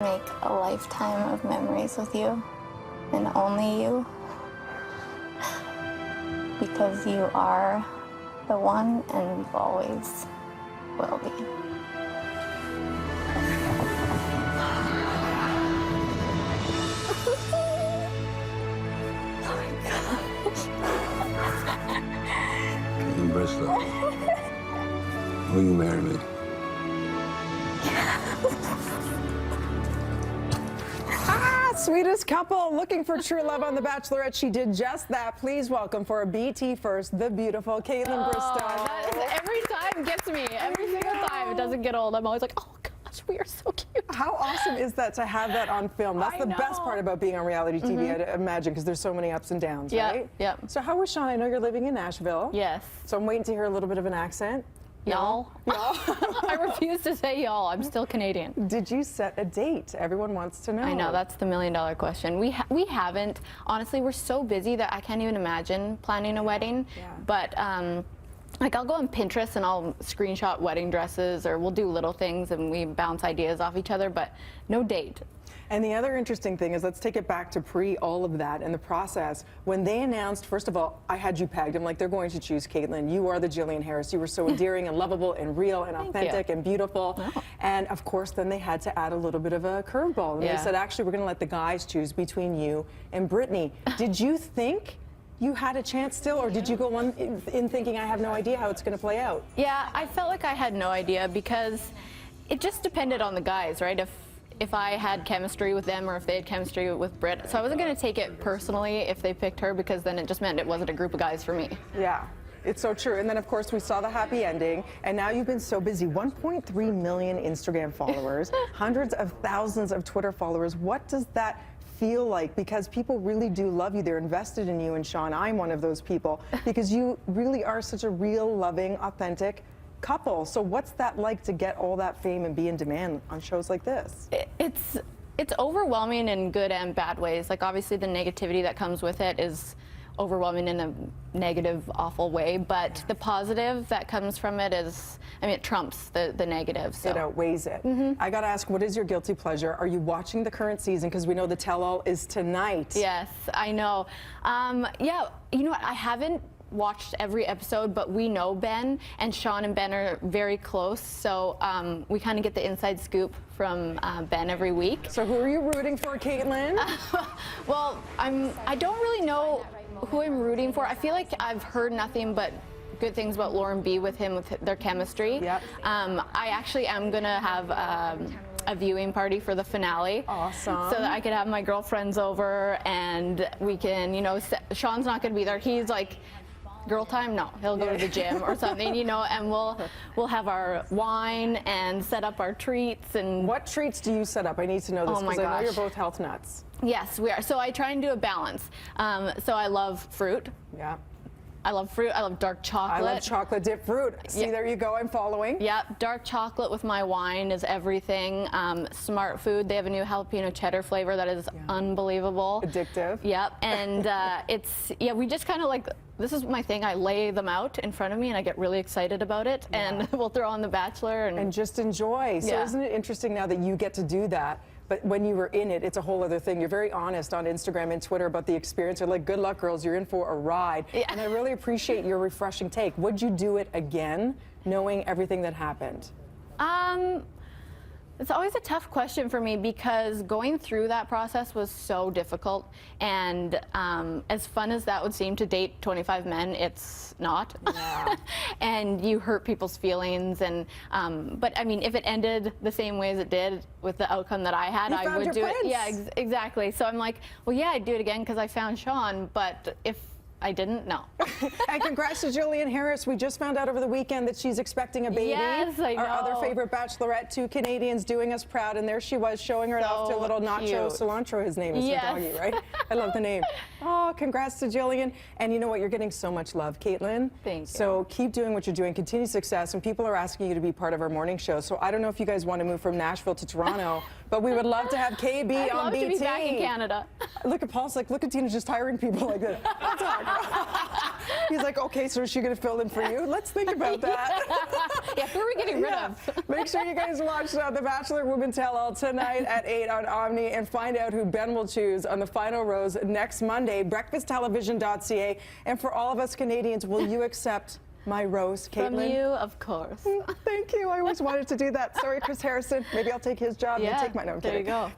Make a lifetime of memories with you, and only you, because you are the one and always will be. Oh my gosh. Kaitlyn Bristowe, will you marry me? Sweetest couple looking for true love on The Bachelorette. She did just that. Please welcome for a BT first, the beautiful Kaitlyn Bristowe. That is, every time gets me. Every single time. It doesn't get old. I'm always like, oh gosh, we are so cute. How awesome is that to have that on film? That's the best part about being on reality TV, I'd imagine, because there's so many ups and downs, right? Yeah. So how was Sean? I know you're living in Nashville. Yes. So I'm waiting to hear a little bit of an accent. Y'all. Y'all. I refuse to say y'all. I'm still Canadian. Did you set a date? Everyone wants to know. I know, that's the million-dollar question. We haven't. Honestly, we're so busy that I can't even imagine planning a wedding. Yeah. But like I'll go on Pinterest and I'll screenshot wedding dresses, or we'll do little things and we bounce ideas off each other, but no date. And the other interesting thing is, let's take it back to all of that and the process. When they announced, first of all, I had you pegged. I'm like, they're going to choose Kaitlyn. You are the Jillian Harris. You were so endearing and lovable and real and authentic and beautiful. Oh. And of course, then they had to add a little bit of a curveball. And they said, actually, we're going to let the guys choose between you and Brittany. Did you think you had a chance still, or did you go on in thinking, I have no idea how it's going to play out? Yeah, I felt like I had no idea, because it just depended on the guys, right? If I had chemistry with them or if they had chemistry with Britt. So I wasn't going to take it personally if they picked her, because then it just meant it wasn't a group of guys for me. Yeah, it's so true. And then, of course, we saw the happy ending. And now you've been so busy. 1.3 million Instagram followers, hundreds of thousands of Twitter followers. What does that feel like? Because people really do love you. They're invested in you. And Sean, I'm one of those people, because you really are such a real, loving, authentic couple. So what's that like to get all that fame and be in demand on shows like this? It's overwhelming in good and bad ways. Like, obviously the negativity that comes with it is overwhelming in a negative, awful way, but the positive that comes from it is, I mean, it trumps the negative. So. It outweighs it. I gotta ask, what is your guilty pleasure? Are you watching the current season? Because we know the tell-all is tonight. Yes, I know. Yeah, you know what, I haven't watched every episode, but we know Ben, and Sean and Ben are very close, so we kind of get the inside scoop from Ben every week. So who are you rooting for, Kaitlyn? Well, I don't really know who I'm rooting for. I feel like I've heard nothing but good things about Lauren B with him, with their chemistry. Yep. I actually am gonna have a viewing party for the finale. Awesome. So that I could have my girlfriends over and we can, you know, Sean's not gonna be there. He's like, girl time? No, he'll go to the gym or something, you know, and we'll have our wine and set up our treats. And what treats do you set up? I need to know this, because I know you're both health nuts. Yes, we are. So I try and do a balance. So I love fruit. Yeah. I love fruit. I love dark chocolate. I love chocolate dipped fruit. See, there you go. I'm following. Yep. Dark chocolate with my wine is everything. Smart food. They have a new jalapeno cheddar flavor that is unbelievable. Addictive. Yep. And we just kind of like, this is my thing. I lay them out in front of me and I get really excited about it. And we'll throw on The Bachelor and just enjoy. So isn't it interesting now that you get to do that? But when you were in it, it's a whole other thing. You're very honest on Instagram and Twitter about the experience. You're like, good luck, girls. You're in for a ride. Yeah. And I really appreciate your refreshing take. Would you do it again, knowing everything that happened? It's always a tough question for me, because going through that process was so difficult, and as fun as that would seem to date 25 men, it's not. Yeah. And you hurt people's feelings, and but I mean, if it ended the same way as it did with the outcome that I had, I would do it. Yeah, exactly. So I'm like, well, yeah, I'd do it again because I found Sean, but if I didn't know. And congrats to Jillian Harris. We just found out over the weekend that she's expecting a baby. Yes, I know. Our other favorite Bachelorette, 2 Canadians doing us proud, and there she was showing her off to a little Nacho Cilantro. His name is the doggy, right? I love the name. Oh, congrats to Jillian. And you know what? You're getting so much love, Kaitlyn. Thank you. So keep doing what you're doing. Continue success. And people are asking you to be part of our morning show. So I don't know if you guys want to move from Nashville to Toronto But we would love to have KB I'd on love BT. to be back in Canada. Look at Paul's like, look at Tina just hiring people like this. We'll talk. He's like, okay, so is she going to fill in for you? Let's think about that. Yeah, who are we getting rid of? Make sure you guys watch The Bachelor Women Tell All tonight at 8 on Omni and find out who Ben will choose on the final rose next Monday. BreakfastTelevision.ca. And for all of us Canadians, will you accept my rose, Kaitlyn? From you, of course. Thank you. I always wanted to do that. Sorry, Chris Harrison. Maybe I'll take his job. Yeah, You take mine. No, I'm there kidding. you go.